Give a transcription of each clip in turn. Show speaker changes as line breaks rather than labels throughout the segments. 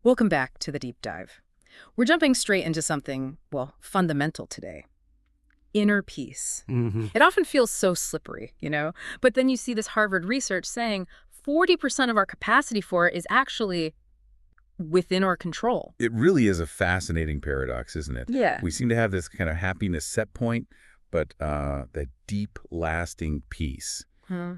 Welcome back to the deep dive. We're jumping straight into something, well, fundamental today. Inner peace. It often feels so slippery, But then you see this Harvard research saying 40% of our capacity for it is actually within our control.
It really is a fascinating paradox, isn't it?
Yeah.
We seem to have this kind of happiness set point, but that deep, lasting peace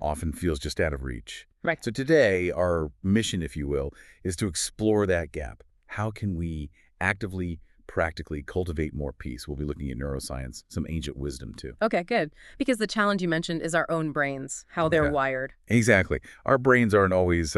often feels just out of reach.
Right.
So today, our mission, if you will, is to explore that gap. How can we actively, practically cultivate more peace? We'll be looking at neuroscience, some ancient wisdom, too.
Okay, good. Because the challenge you mentioned is our own brains, how they're wired.
Exactly. Our brains aren't always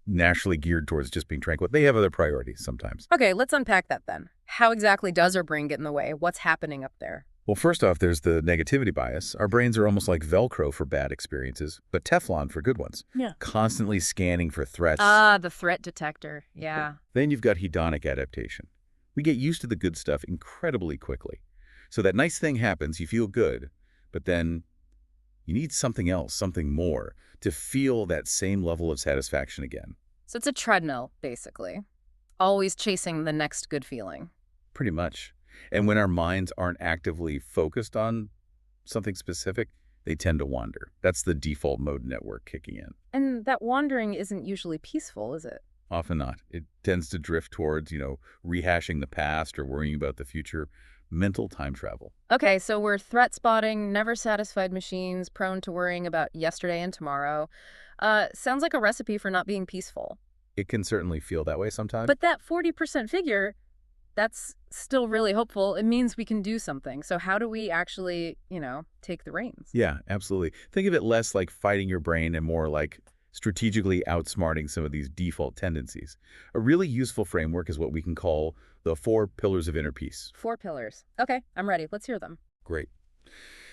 naturally geared towards just being tranquil. They have other priorities sometimes.
Okay, let's unpack that then. How exactly does our brain get in the way? What's happening up there?
Well, first off, there's the negativity bias. Our brains are almost like Velcro for bad experiences, but Teflon for good ones.
Yeah.
Constantly scanning for threats.
Ah, the threat detector. Yeah.
Then you've got hedonic adaptation. We get used to the good stuff incredibly quickly. So that nice thing happens, you feel good, but then you need something else, something more, to feel that same level of satisfaction again.
So it's a treadmill, basically. Always chasing the next good feeling.
Pretty much. And when our minds aren't actively focused on something specific, they tend to wander. That's the default mode network kicking in.
And that wandering isn't usually peaceful, is it?
Often not. It tends to drift towards, rehashing the past or worrying about the future. Mental time travel.
Okay, so we're threat spotting, never satisfied machines, prone to worrying about yesterday and tomorrow. Sounds like a recipe for not being peaceful.
It can certainly feel that way sometimes.
But that 40% figure, that's still really hopeful. It means we can do something. So how do we actually, take the reins?
Yeah, absolutely. Think of it less like fighting your brain and more like strategically outsmarting some of these default tendencies. A really useful framework is what we can call the 4 pillars of inner peace.
4 pillars. Okay, I'm ready. Let's hear them.
Great.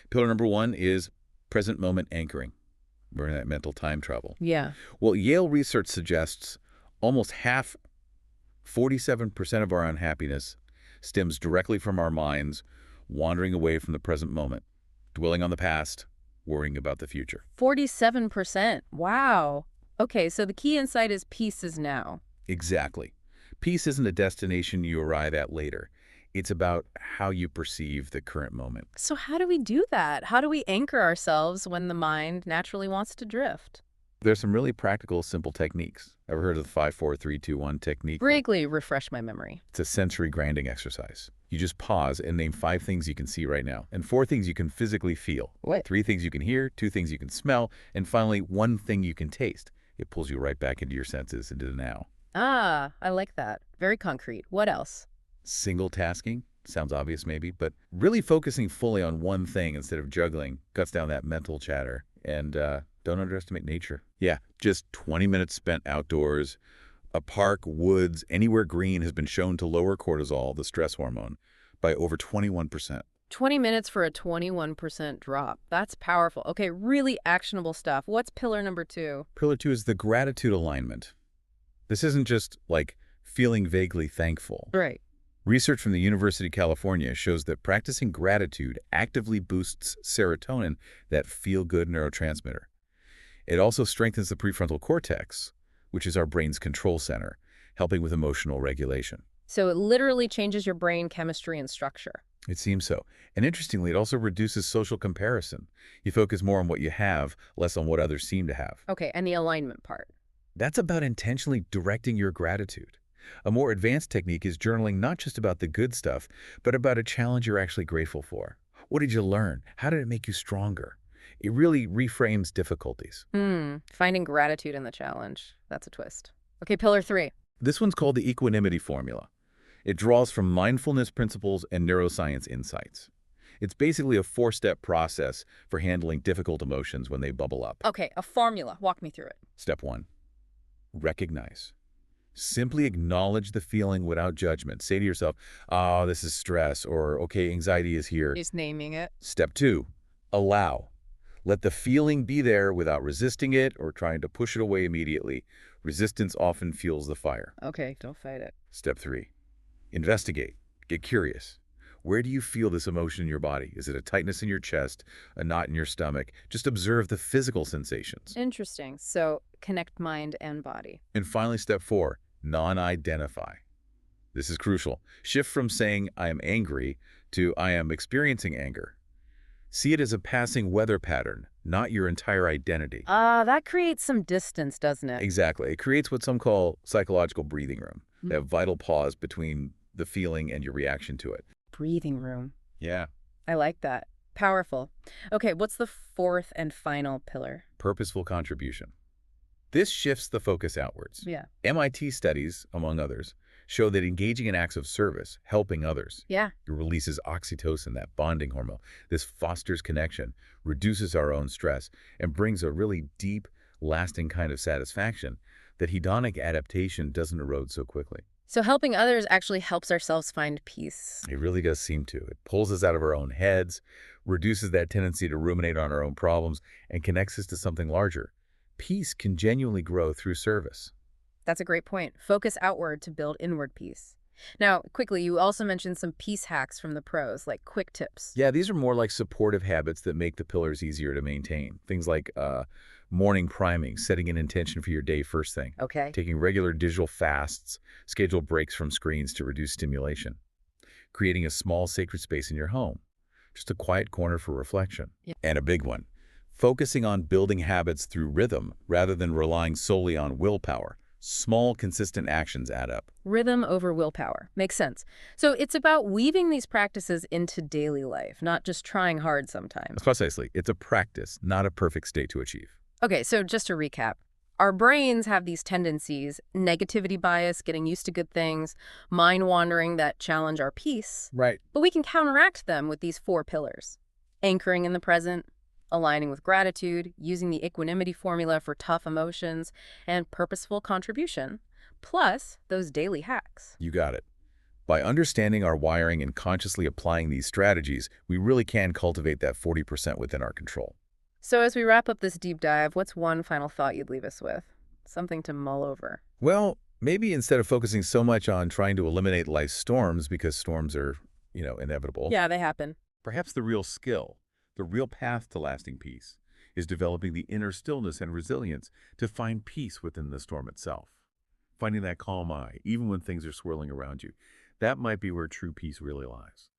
Pillar number 1 is present moment anchoring. We're in that mental time travel.
Yeah.
Well, Yale research suggests almost half, 47% of our unhappiness stems directly from our minds wandering away from the present moment, dwelling on the past, worrying about the future.
47%. Wow. Okay, so the key insight is peace is now.
Exactly. Peace isn't a destination you arrive at later. It's about how you perceive the current moment.
So how do we do that? How do we anchor ourselves when the mind naturally wants to drift?
There's some really practical, simple techniques. Ever heard of the 5-4-3-2-1 technique?
Briefly refresh my memory.
It's a sensory grounding exercise. You just pause and name 5 things you can see right now, and 4 things you can physically feel.
What?
3 things you can hear, 2 things you can smell, and finally 1 thing you can taste. It pulls you right back into your senses, into the now.
Ah, I like that. Very concrete. What else?
Single tasking, sounds obvious maybe, but really focusing fully on one thing instead of juggling cuts down that mental chatter. And don't underestimate nature. Yeah, just 20 minutes spent outdoors. A park, woods, anywhere green has been shown to lower cortisol, the stress hormone, by over 21%.
20 minutes for a 21% drop. That's powerful. Okay, really actionable stuff. What's pillar number 2?
Pillar 2 is the gratitude alignment. This isn't just like feeling vaguely thankful.
Right.
Research from the University of California shows that practicing gratitude actively boosts serotonin, that feel-good neurotransmitter. It also strengthens the prefrontal cortex, which is our brain's control center, helping with emotional regulation.
So it literally changes your brain chemistry and structure.
It seems so. And interestingly, it also reduces social comparison. You focus more on what you have, less on what others seem to have.
Okay, and the alignment part.
That's about intentionally directing your gratitude. A more advanced technique is journaling not just about the good stuff, but about a challenge you're actually grateful for. What did you learn? How did it make you stronger? It really reframes difficulties.
Finding gratitude in the challenge. That's a twist. Okay, pillar 3.
This one's called the equanimity formula. It draws from mindfulness principles and neuroscience insights. It's basically a 4-step process for handling difficult emotions when they bubble up.
Okay, a formula. Walk me through it.
Step 1, recognize. Simply acknowledge the feeling without judgment. Say to yourself, oh, this is stress, or okay, anxiety is here.
Just naming it.
Step 2, allow. Let the feeling be there without resisting it or trying to push it away immediately. Resistance often fuels the fire.
Okay, don't fight it.
Step 3, investigate. Get curious. Where do you feel this emotion in your body? Is it a tightness in your chest, a knot in your stomach? Just observe the physical sensations.
Interesting. So connect mind and body.
And finally, step 4, Non-identify. This is crucial. Shift from saying I am angry to I am experiencing anger. See it as a passing weather pattern, not your entire identity.
That creates some distance, doesn't it?
Exactly. It creates what some call psychological breathing room,
Mm.
that vital pause between the feeling and your reaction to it.
Breathing room.
Yeah.
I like that. Powerful. Okay, what's the fourth and final pillar?
Purposeful contribution. This shifts the focus outwards.
Yeah.
MIT studies, among others, show that engaging in acts of service, helping others,
Yeah.
it releases oxytocin, that bonding hormone. This fosters connection, reduces our own stress, and brings a really deep, lasting kind of satisfaction that hedonic adaptation doesn't erode so quickly.
So helping others actually helps ourselves find peace.
It really does seem to. It pulls us out of our own heads, reduces that tendency to ruminate on our own problems, and connects us to something larger. Peace can genuinely grow through service.
That's a great point. Focus outward to build inward peace. Now, quickly, you also mentioned some peace hacks from the pros, like quick tips.
Yeah, these are more like supportive habits that make the pillars easier to maintain. Things like morning priming, setting an intention for your day first thing,
Okay.
taking regular digital fasts, schedule breaks from screens to reduce stimulation, creating a small sacred space in your home, just a quiet corner for reflection.
Yeah.
And a big one, focusing on building habits through rhythm rather than relying solely on willpower. Small, consistent actions add up.
Rhythm over willpower. Makes sense. So it's about weaving these practices into daily life, not just trying hard sometimes.
Precisely. It's a practice, not a perfect state to achieve.
Okay, so just to recap, our brains have these tendencies: negativity bias, getting used to good things, mind wandering that challenge our peace.
Right.
But we can counteract them with these four pillars: anchoring in the present, aligning with gratitude, using the equanimity formula for tough emotions, and purposeful contribution, plus those daily hacks.
You got it. By understanding our wiring and consciously applying these strategies, we really can cultivate that 40% within our control.
So as we wrap up this deep dive, what's one final thought you'd leave us with? Something to mull over.
Well, maybe instead of focusing so much on trying to eliminate life's storms, because storms are, inevitable,
Yeah, they happen.
perhaps the real skill, the real path to lasting peace, is developing the inner stillness and resilience to find peace within the storm itself. Finding that calm eye, even when things are swirling around you. That might be where true peace really lies.